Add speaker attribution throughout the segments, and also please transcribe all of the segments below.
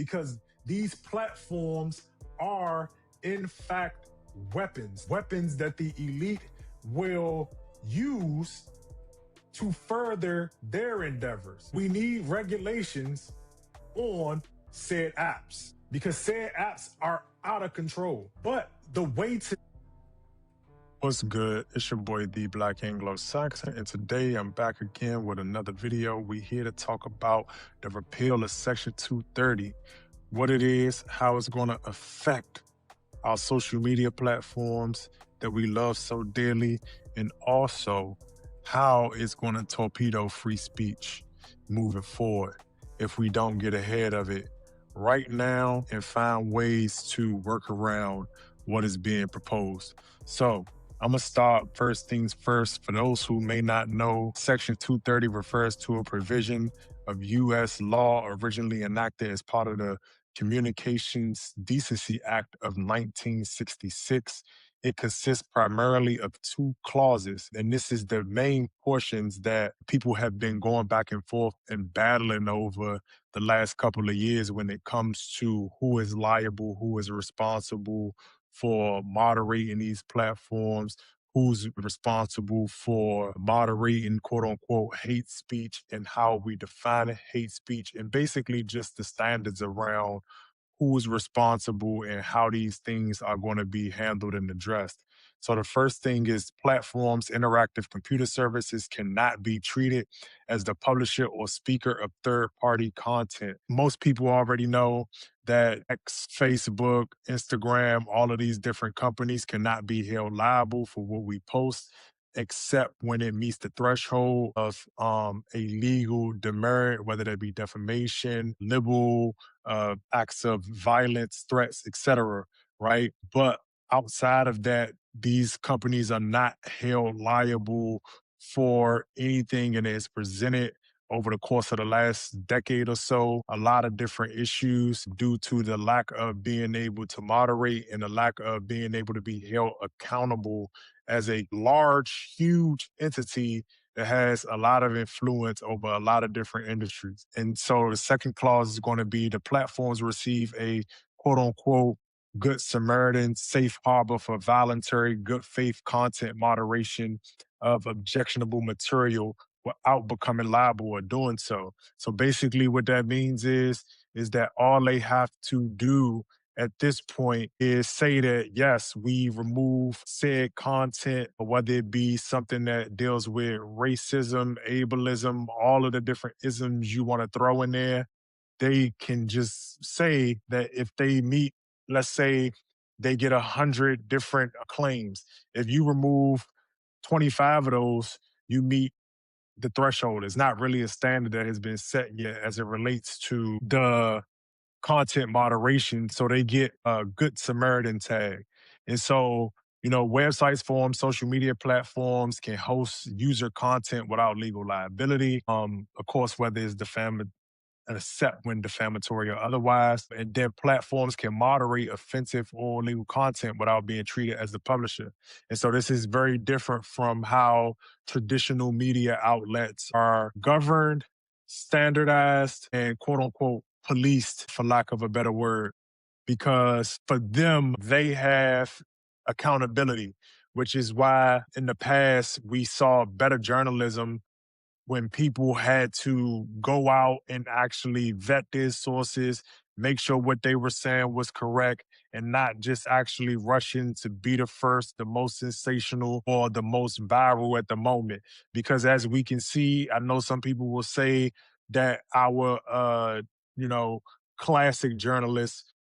Speaker 1: because these platforms are, in fact, weapons that the elite will use to further their endeavors. We need regulations on said apps because said apps are out of control. But the way to
Speaker 2: What's good? It's your boy, the Black Anglo-Saxon, and today I'm back again with another video. We're here to talk about the repeal of Section 230, what it is, how it's going to affect our social media platforms that we love so dearly, and also how it's going to torpedo free speech moving forward if we don't get ahead of it right now and find ways to work around what is being proposed. So I'm going to start first things first. For those who may not know, Section 230 refers to a provision of U.S. law originally enacted as part of the Communications Decency Act of 1966. It consists primarily of two clauses, and this is the main portions that people have been going back and forth and battling over the last couple of years when it comes to who is liable, who is responsible for moderating these platforms, who's responsible for moderating quote unquote hate speech, and how we define hate speech, and basically just the standards around who is responsible and how these things are going to be handled and addressed. So the first thing is platforms, interactive computer services cannot be treated as the publisher or speaker of third-party content. Most people already know that X, Facebook, Instagram, all of these different companies cannot be held liable for what we post, except when it meets the threshold of a legal demerit, whether that be defamation, libel, acts of violence, threats, etc. Right? But outside of that, these companies are not held liable for anything, and it's presented over the course of the last decade or so, a lot of different issues due to the lack of being able to moderate and the lack of being able to be held accountable as a large, huge entity that has a lot of influence over a lot of different industries. And so the second clause is going to be the platforms receive a quote unquote good Samaritan safe harbor for voluntary good faith content moderation of objectionable material without becoming liable or doing so. So basically what that means is that all they have to do at this point is say that, yes, we remove said content, whether it be something that deals with racism, ableism, all of the different isms you want to throw in there. They can just say that if they meet, let's say they get 100 different claims. If you remove 25 of those, you meet the threshold. It's not really a standard that has been set yet as it relates to the content moderation. So they get a good Samaritan tag. And so, websites, forums, social media platforms can host user content without legal liability. Of course, whether it's except when defamatory or otherwise. And then platforms can moderate offensive or illegal content without being treated as the publisher. And so this is very different from how traditional media outlets are governed, standardized, and quote unquote policed, for lack of a better word, because for them, they have accountability, which is why in the past we saw better journalism when people had to go out and actually vet their sources, make sure what they were saying was correct, and not just actually rushing to be the first, the most sensational, or the most viral at the moment. Because as we can see, I know some people will say that our, classic journalists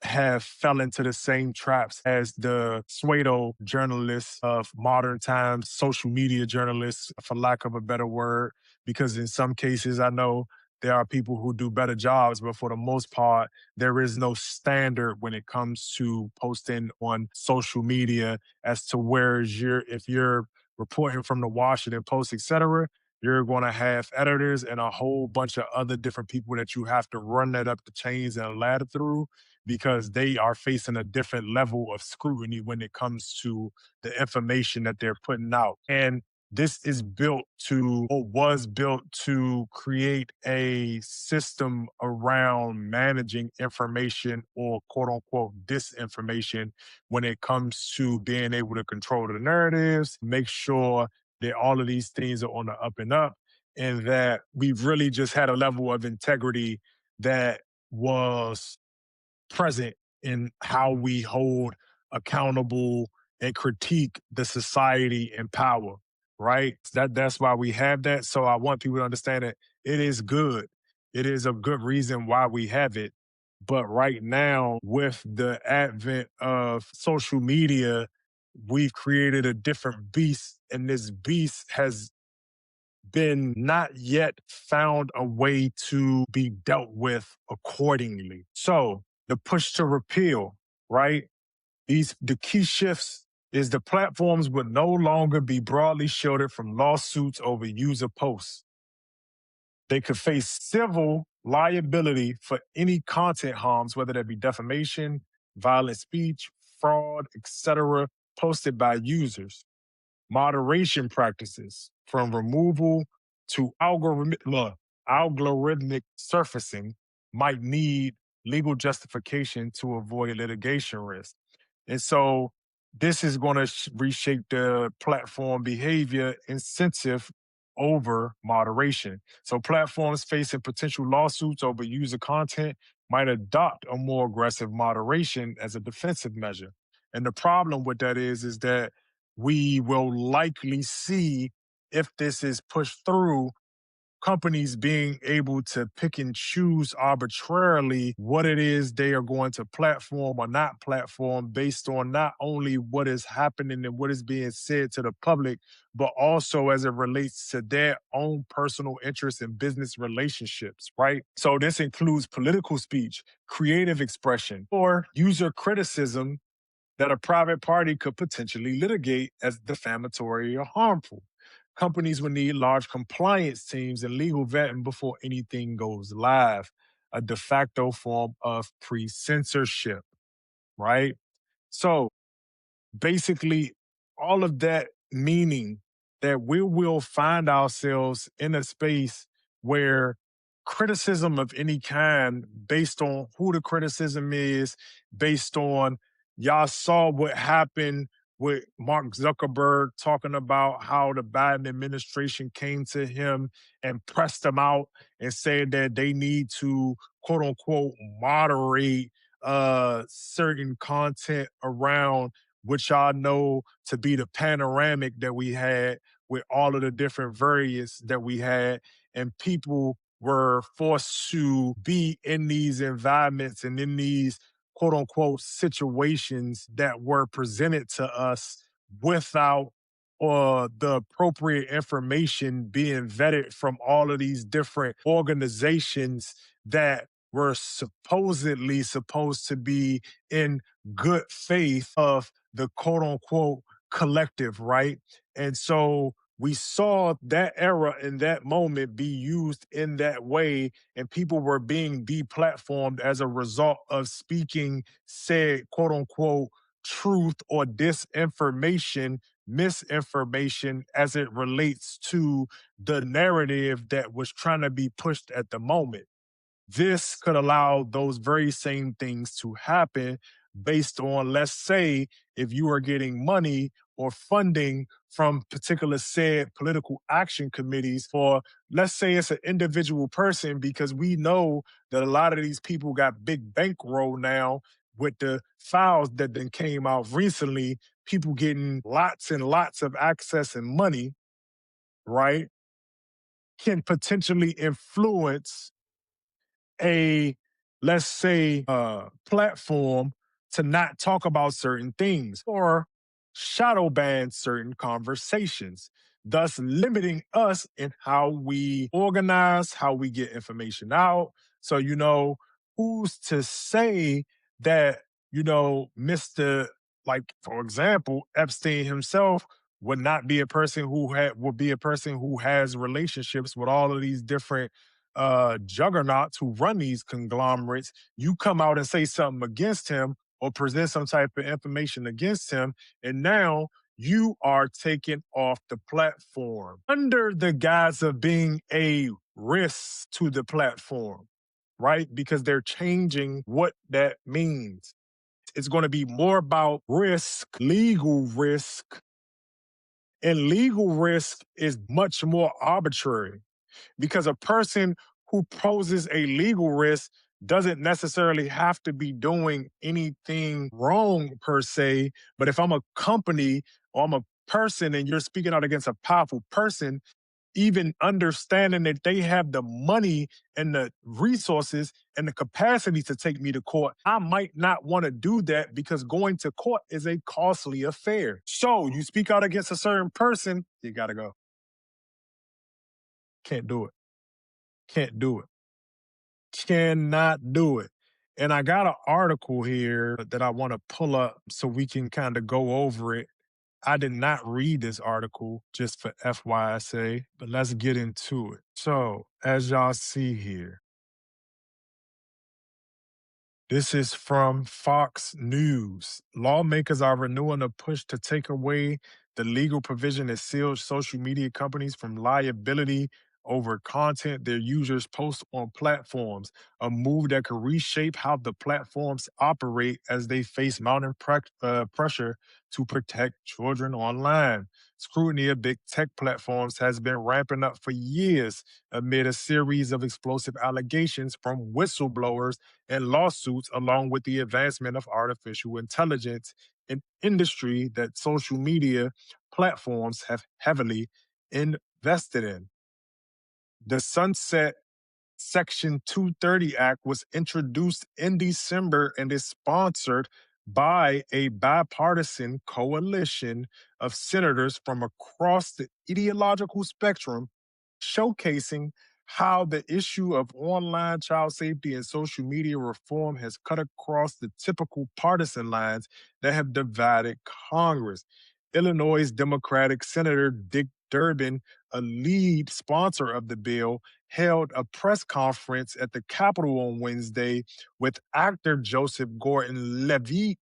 Speaker 2: have fell into the same traps as the pseudo journalists of modern times, social media journalists, for lack of a better word, because in some cases I know there are people who do better jobs, but for the most part, there is no standard when it comes to posting on social media as to if you're reporting from the Washington Post, etc., you're going to have editors and a whole bunch of other different people that you have to run that up the chains and ladder through, because they are facing a different level of scrutiny when it comes to the information that they're putting out. And This is built to, or was built to, create a system around managing information or quote unquote disinformation when it comes to being able to control the narratives, make sure that all of these things are on the up and up, and that we've really just had a level of integrity that was present in how we hold accountable and critique the society in power, right? That's why we have that. So I want people to understand that it is good. It is a good reason why we have it. But right now, with the advent of social media, we've created a different beast, and this beast has been not yet found a way to be dealt with accordingly. So the push to repeal, right? The key shifts is the platforms would no longer be broadly shielded from lawsuits over user posts. They could face civil liability for any content harms, whether that be defamation, violent speech, fraud, etc., posted by users. Moderation practices, from removal to algorithmic surfacing, might need legal justification to avoid litigation risk. And so this is going to reshape the platform behavior incentive over moderation. So platforms facing potential lawsuits over user content might adopt a more aggressive moderation as a defensive measure. And the problem with that is that we will likely see, if this is pushed through, companies being able to pick and choose arbitrarily what it is they are going to platform or not platform based on not only what is happening and what is being said to the public, but also as it relates to their own personal interests and business relationships, right? So this includes political speech, creative expression, or user criticism that a private party could potentially litigate as defamatory or harmful. Companies would need large compliance teams and legal vetting before anything goes live, a de facto form of pre censorship, right? So basically, all of that meaning that we will find ourselves in a space where criticism of any kind, based on who the criticism is, based on, y'all saw what happened with Mark Zuckerberg talking about how the Biden administration came to him and pressed him out and said that they need to quote unquote moderate certain content around, which y'all know to be the panoramic that we had with all of the different variants that we had. And people were forced to be in these environments and in these quote unquote situations that were presented to us without the appropriate information being vetted from all of these different organizations that were supposedly supposed to be in good faith of the quote unquote collective, right? And so we saw that era and that moment be used in that way, and people were being deplatformed as a result of speaking said quote unquote truth or disinformation, misinformation as it relates to the narrative that was trying to be pushed at the moment. This could allow those very same things to happen based on, let's say, if you are getting money or funding from particular said political action committees for, let's say it's an individual person, because we know that a lot of these people got big bankroll now with the files that then came out recently, people getting lots and lots of access and money, right, can potentially influence a, let's say, platform to not talk about certain things or shadow ban certain conversations, thus limiting us in how we organize, how we get information out. So, who's to say that, Mr. Like, for example, Epstein himself would not be a person would be a person who has relationships with all of these different juggernauts who run these conglomerates. You come out and say something against him or present some type of information against him, and now you are taken off the platform under the guise of being a risk to the platform, right? Because they're changing what that means. It's going to be more about risk, legal risk, and legal risk is much more arbitrary because a person who poses a legal risk doesn't necessarily have to be doing anything wrong per se. But if I'm a company or I'm a person and you're speaking out against a powerful person, even understanding that they have the money and the resources and the capacity to take me to court, I might not want to do that because going to court is a costly affair. So you speak out against a certain person, you got to go. Can't do it. Can't do it. Cannot do it. And I got an article here that I want to pull up so we can kind of go over it. I did not read this article, just for FYSA, but let's get into it. So, as y'all see here, this is from Fox News. Lawmakers are renewing a push to take away the legal provision that seals social media companies from liability over content their users post on platforms, a move that could reshape how the platforms operate as they face mounting pressure to protect children online. Scrutiny of big tech platforms has been ramping up for years amid a series of explosive allegations from whistleblowers and lawsuits, along with the advancement of artificial intelligence, an industry that social media platforms have heavily invested in. The Sunset Section 230 Act was introduced in December and is sponsored by a bipartisan coalition of senators from across the ideological spectrum, showcasing how the issue of online child safety and social media reform has cut across the typical partisan lines that have divided Congress. Illinois Democratic Senator Dick Durbin, a lead sponsor of the bill, held a press conference at the Capitol on Wednesday with actor Joseph Gordon Levitt,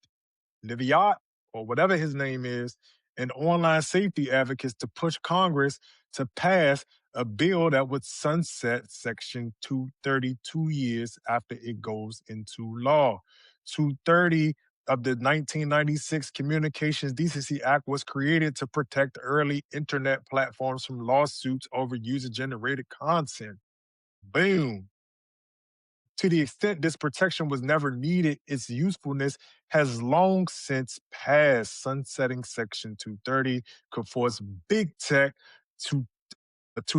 Speaker 2: or whatever his name is, and online safety advocates to push Congress to pass a bill that would sunset Section 230 2 years after it goes into law. 230 of the 1996 Communications Decency Act was created to protect early internet platforms from lawsuits over user generated content. Boom. To the extent this protection was never needed, its usefulness has long since passed. Sunsetting Section 230 could force big tech to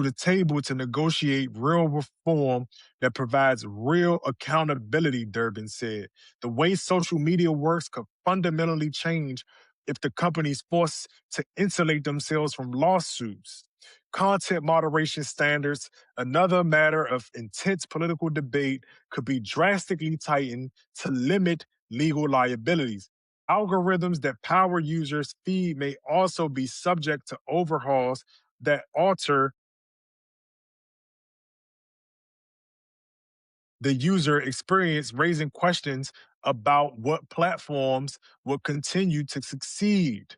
Speaker 2: the table to negotiate real reform that provides real accountability, Durbin said. The way social media works could fundamentally change if the companies forced to insulate themselves from lawsuits. Content moderation standards, another matter of intense political debate, could be drastically tightened to limit legal liabilities. Algorithms that power users' feed may also be subject to overhauls that alter the user experience, raising questions about what platforms will continue to succeed.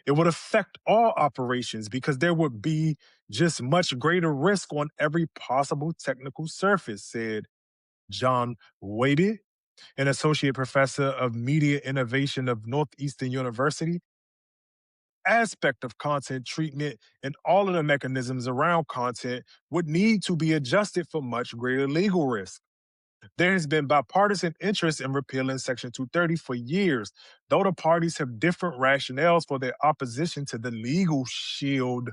Speaker 2: It would affect all operations because there would be just much greater risk on every possible technical surface, said John Waby, an associate professor of media innovation of Northeastern University. Aspect of content treatment and all of the mechanisms around content would need to be adjusted for much greater legal risk. There has been bipartisan interest in repealing Section 230 for years, though the parties have different rationales for their opposition to the legal shield.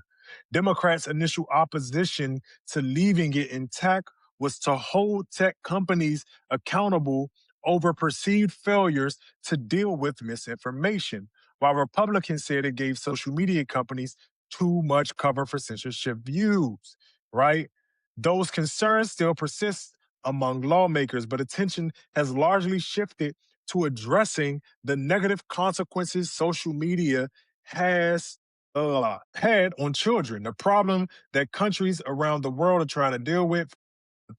Speaker 2: Democrats' initial opposition to leaving it intact was to hold tech companies accountable over perceived failures to deal with misinformation, while Republicans said it gave social media companies too much cover for censorship views, right? Those concerns still persist among lawmakers, but attention has largely shifted to addressing the negative consequences social media has had on children, the problem that countries around the world are trying to deal with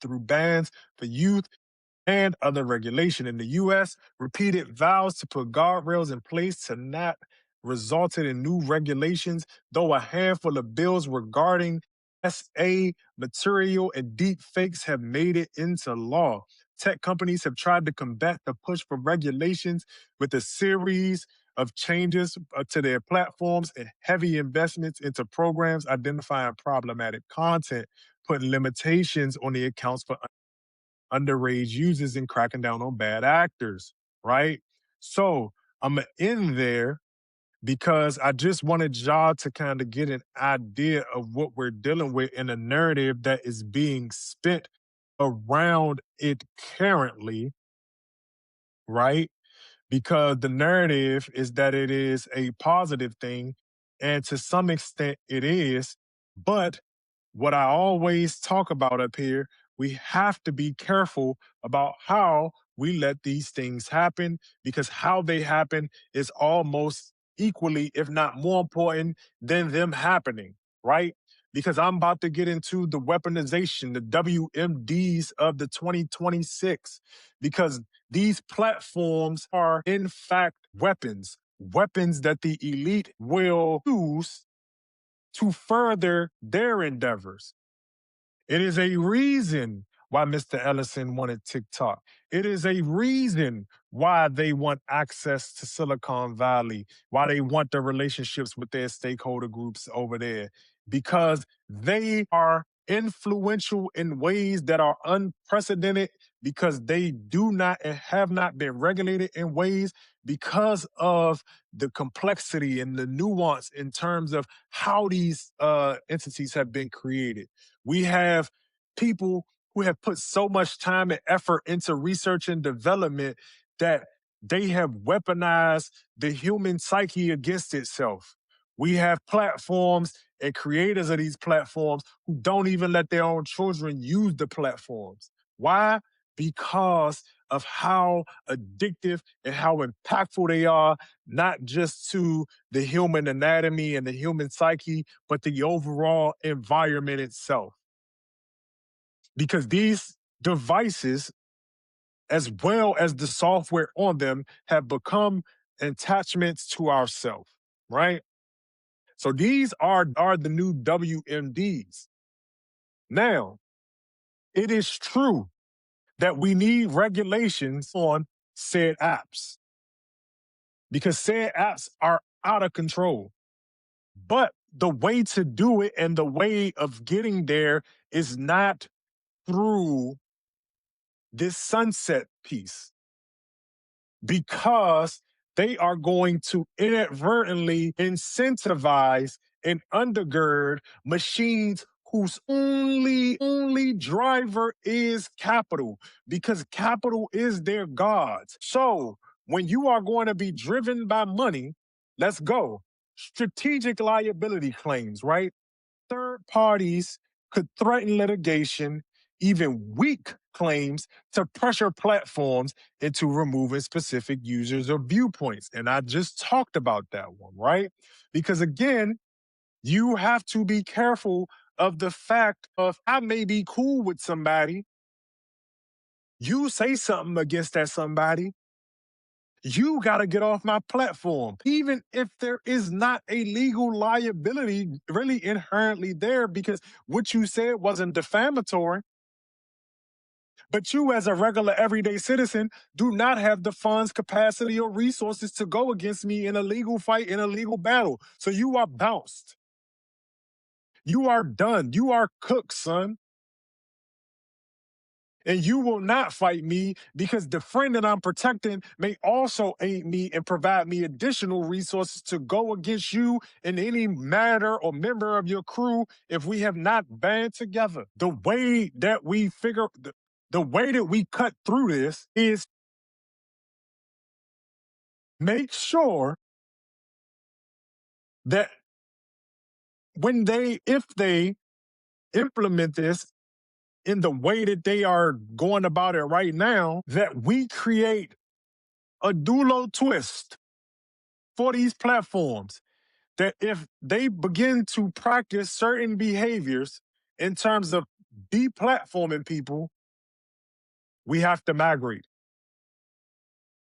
Speaker 2: through bans for youth and other regulation. In the US, repeated vows to put guardrails in place to not resulted in new regulations, though a handful of bills regarding SA material and deep fakes have made it into law. Tech companies have tried to combat the push for regulations with a series of changes to their platforms and heavy investments into programs identifying problematic content, putting limitations on the accounts for underage users and cracking down on bad actors, right? So I'm going to end there because I just wanted y'all to kind of get an idea of what we're dealing with in a narrative that is being spent around it currently, right? Because the narrative is that it is a positive thing, and to some extent it is. But what I always talk about up here, we have to be careful about how we let these things happen, because how they happen is almost equally, if not more important than them happening, right? Because I'm about to get into the weaponization, the WMDs of the 2026, because these platforms are, in fact, weapons, weapons that the elite will use to further their endeavors. It is a reason why Mr. Ellison wanted TikTok. It is a reason why they want access to Silicon Valley, why they want the relationships with their stakeholder groups over there, because they are influential in ways that are unprecedented, because they do not and have not been regulated in ways, because of the complexity and the nuance in terms of how these entities have been created. We have people who have put so much time and effort into research and development that they have weaponized the human psyche against itself. We have platforms and creators of these platforms who don't even let their own children use the platforms. Why? Because of how addictive and how impactful they are, not just to the human anatomy and the human psyche, but the overall environment itself. Because these devices, as well as the software on them, have become attachments to ourself, right? So these are the new WMDs. Now, it is true that we need regulations on said apps, because said apps are out of control. But the way to do it and the way of getting there is not through this sunset piece, because they are going to inadvertently incentivize and undergird machines whose only driver is capital, because capital is their gods. So when you are going to be driven by money, let's go. Strategic liability claims, right? Third parties could threaten litigation, even weak claims, to pressure platforms into removing specific users or viewpoints. And I just talked about that one, right? Because again, you have to be careful of the fact of, I may be cool with somebody, you say something against that somebody, you got to get off my platform, even if there is not a legal liability really inherently there, because what you said wasn't defamatory. But you, as a regular everyday citizen, do not have the funds, capacity, or resources to go against me in a legal fight, in a legal battle. So you are bounced. You are done. You are cooked, son. And you will not fight me, because the friend that I'm protecting may also aid me and provide me additional resources to go against you and any matter or member of your crew if we have not band together. The way that we the way that we cut through this is make sure that if they implement this in the way that they are going about it right now, that we create a dulo twist for these platforms, that if they begin to practice certain behaviors in terms of deplatforming people, we have to migrate.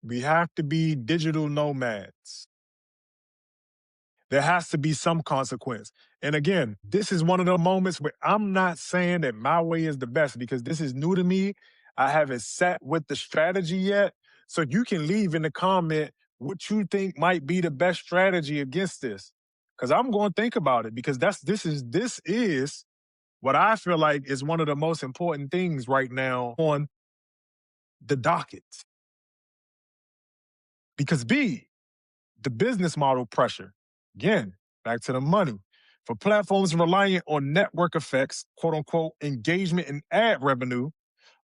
Speaker 2: We have to be digital nomads. There has to be some consequence. And again, this is one of the moments where I'm not saying that my way is the best because this is new to me. I haven't sat with the strategy yet. So you can leave in the comment what you think might be the best strategy against this. Because I'm going to think about it because this is what I feel like is one of the most important things right now on the docket. Because B, the business model pressure. Again, back to the money. For platforms reliant on network effects, quote unquote, engagement and ad revenue,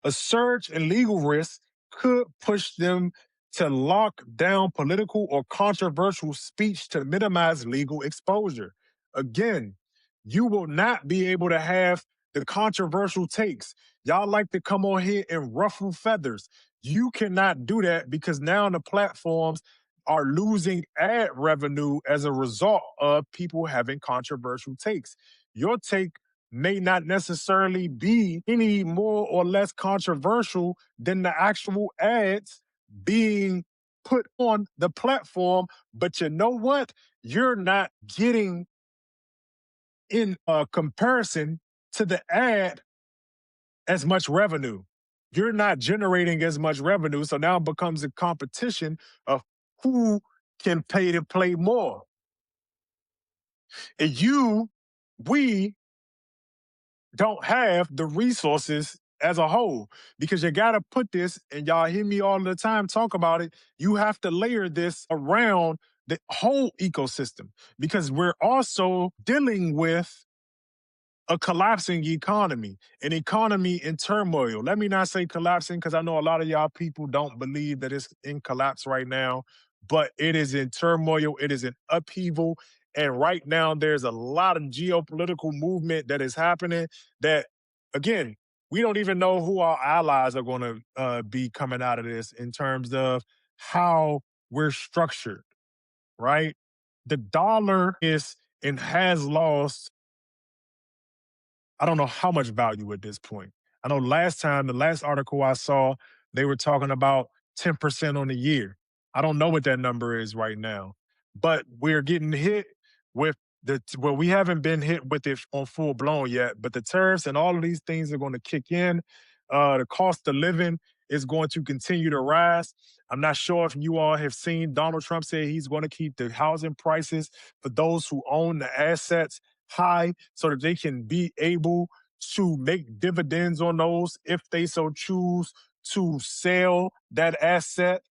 Speaker 2: a surge in legal risk could push them to lock down political or controversial speech to minimize legal exposure. Again, you will not be able to have the controversial takes. Y'all like to come on here and ruffle feathers. You cannot do that because now the platforms are losing ad revenue as a result of people having controversial takes. Your take may not necessarily be any more or less controversial than the actual ads being put on the platform. But you know what? You're not getting in comparison to the ad as much revenue. You're not generating as much revenue. So now it becomes a competition of who can pay to play more. And we don't have the resources as a whole because you got to put this, and y'all hear me all the time talk about it. You have to layer this around the whole ecosystem because we're also dealing with a collapsing economy, an economy in turmoil. Let me not say collapsing because I know a lot of y'all people don't believe that it's in collapse right now, but it is in turmoil, it is in upheaval. And right now, there's a lot of geopolitical movement that is happening that, again, we don't even know who our allies are going to be coming out of this in terms of how we're structured, right? The dollar is and has lost I don't know how much value at this point. I know the last article I saw, they were talking about 10% on the year. I don't know what that number is right now, but we're getting hit with well, we haven't been hit with it on full blown yet, but the tariffs and all of these things are going to kick in. The cost of living is going to continue to rise. I'm not sure if you all have seen Donald Trump say he's going to keep the housing prices for those who own the assets high so that they can be able to make dividends on those if they so choose to sell that asset.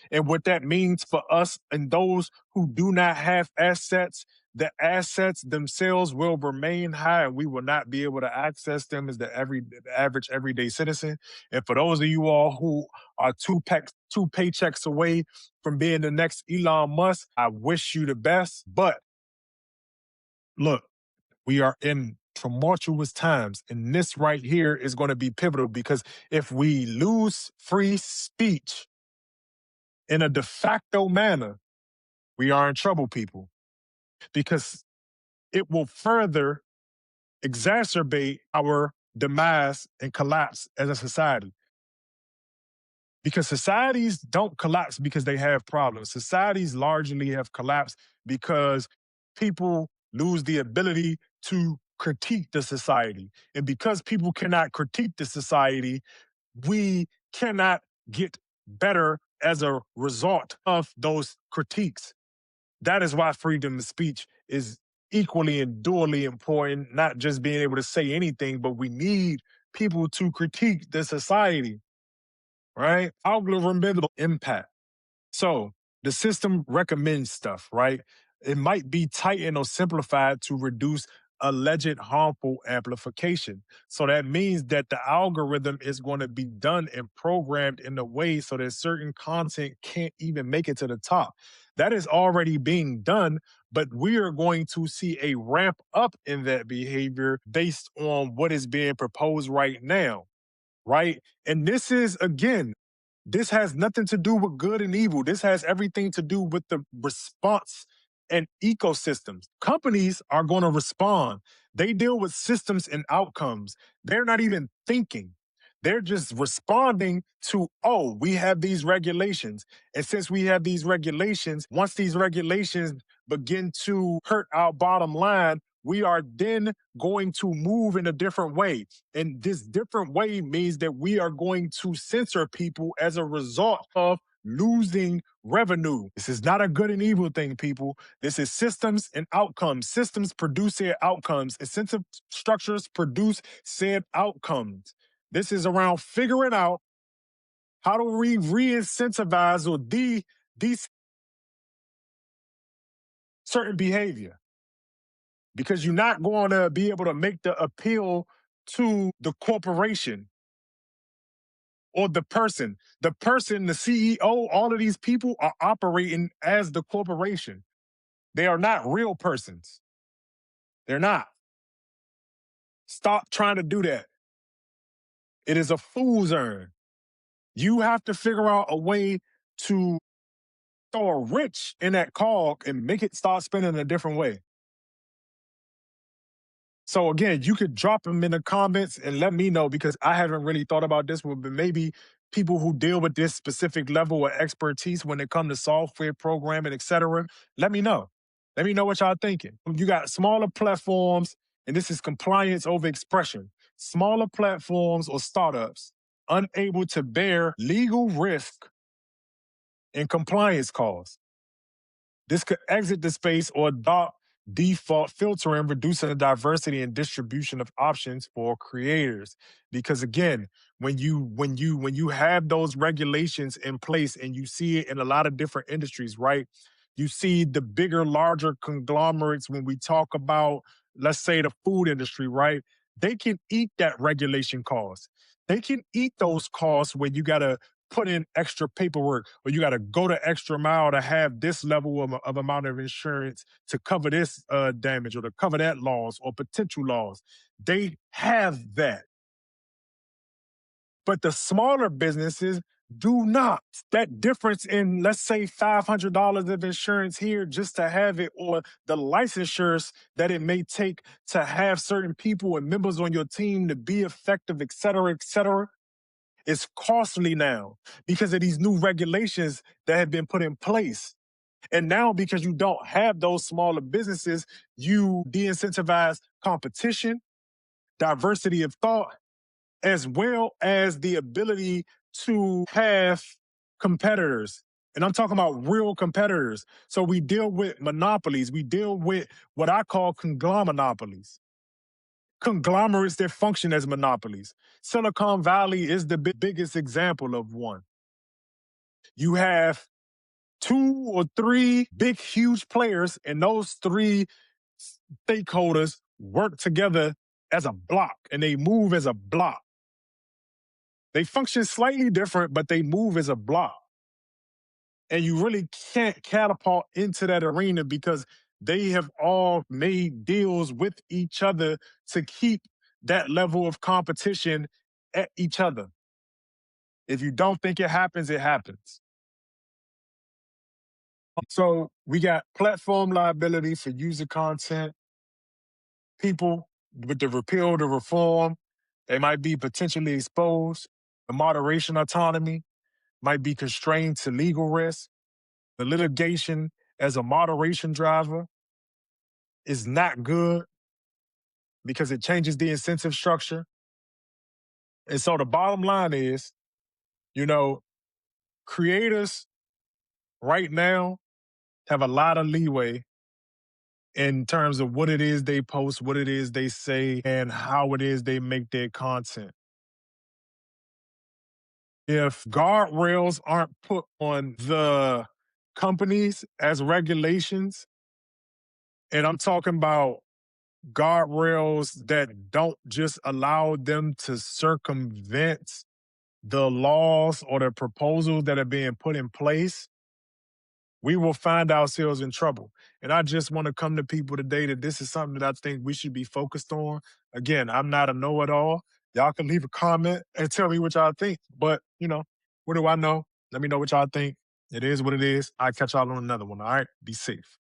Speaker 2: And what that means for us and those who do not have assets, the assets themselves will remain high and we will not be able to access them as the average everyday citizen. And for those of you all who are two paychecks away from being the next Elon Musk, I wish you the best. But look, we are in tumultuous times. And this right here is going to be pivotal because if we lose free speech in a de facto manner, we are in trouble, people, because it will further exacerbate our demise and collapse as a society. Because societies don't collapse because they have problems. Societies largely have collapsed because people lose the ability to critique the society. And because people cannot critique the society, we cannot get better as a result of those critiques. That is why freedom of speech is equally and dually important, not just being able to say anything, but we need people to critique the society, right? Algorithm impact. So the system recommends stuff, right? It might be tightened or simplified to reduce alleged harmful amplification. So that means that the algorithm is going to be done and programmed in a way so that certain content can't even make it to the top. That is already being done, but we are going to see a ramp up in that behavior based on what is being proposed right now, right? And this is, again, this has nothing to do with good and evil. This has everything to do with the response and ecosystems. Companies are going to respond. They deal with systems and outcomes. They're not even thinking. They're just responding to, oh, we have these regulations. And since we have these regulations, once these regulations begin to hurt our bottom line, we are then going to move in a different way. And this different way means that we are going to censor people as a result of losing revenue. This is not a good and evil thing, people. This is systems and outcomes. Systems produce their outcomes. Incentive structures produce said outcomes. This is around figuring out how do we re-incentivize or de certain behavior, because you're not going to be able to make the appeal to the corporation or the person. The person, the CEO, all of these people are operating as the corporation. They are not real persons. They're not. Stop trying to do that. It is a fool's errand. You have to figure out a way to throw a rich in that cog and make it start spinning a different way. So again, you could drop them in the comments and let me know, because I haven't really thought about this one, but maybe people who deal with this specific level of expertise when it comes to software programming, etc. Let me know. Let me know what y'all thinking. You got smaller platforms, and this is compliance over expression. Smaller platforms or startups unable to bear legal risk and compliance costs. This could exit the space or adopt default filtering, reducing the diversity and distribution of options for creators. Because again, when you have those regulations in place, and you see it in a lot of different industries, right? You see the bigger, larger conglomerates, when we talk about, let's say, the food industry, right? They can eat that regulation cost. They can eat those costs where you gotta put in extra paperwork, or you got to go the extra mile to have this level of amount of insurance to cover this damage, or to cover that loss or potential loss. They have that. But the smaller businesses do not. That difference in, let's say, $500 of insurance here just to have it, or the licensures that it may take to have certain people and members on your team to be effective, et cetera, is costly now because of these new regulations that have been put in place. And now, because you don't have those smaller businesses, you de-incentivize competition, diversity of thought, as well as the ability to have competitors. And I'm talking about real competitors. So we deal with monopolies. We deal with what I call conglomerates. Conglomerates that function as monopolies. Silicon Valley is the biggest example of one. You have 2 or 3 big, huge players, and those 3 stakeholders work together as a block, and they move as a block. They function slightly different, but they move as a block. And you really can't catapult into that arena because they have all made deals with each other to keep that level of competition at each other. If you don't think it happens, it happens. So we got platform liability for user content. People with the repeal, the reform, they might be potentially exposed. The moderation autonomy might be constrained to legal risk. The litigation as a moderation driver is not good because it changes the incentive structure. And so the bottom line is, you know, creators right now have a lot of leeway in terms of what it is they post, what it is they say, and how it is they make their content. If guardrails aren't put on the companies as regulations, and I'm talking about guardrails that don't just allow them to circumvent the laws or the proposals that are being put in place, we will find ourselves in trouble. And I just want to come to people today that this is something that I think we should be focused on. Again, I'm not a know-it-all. Y'all can leave a comment and tell me what y'all think. But, what do I know? Let me know what y'all think. It is what it is. I'll catch y'all on another one. All right? Be safe.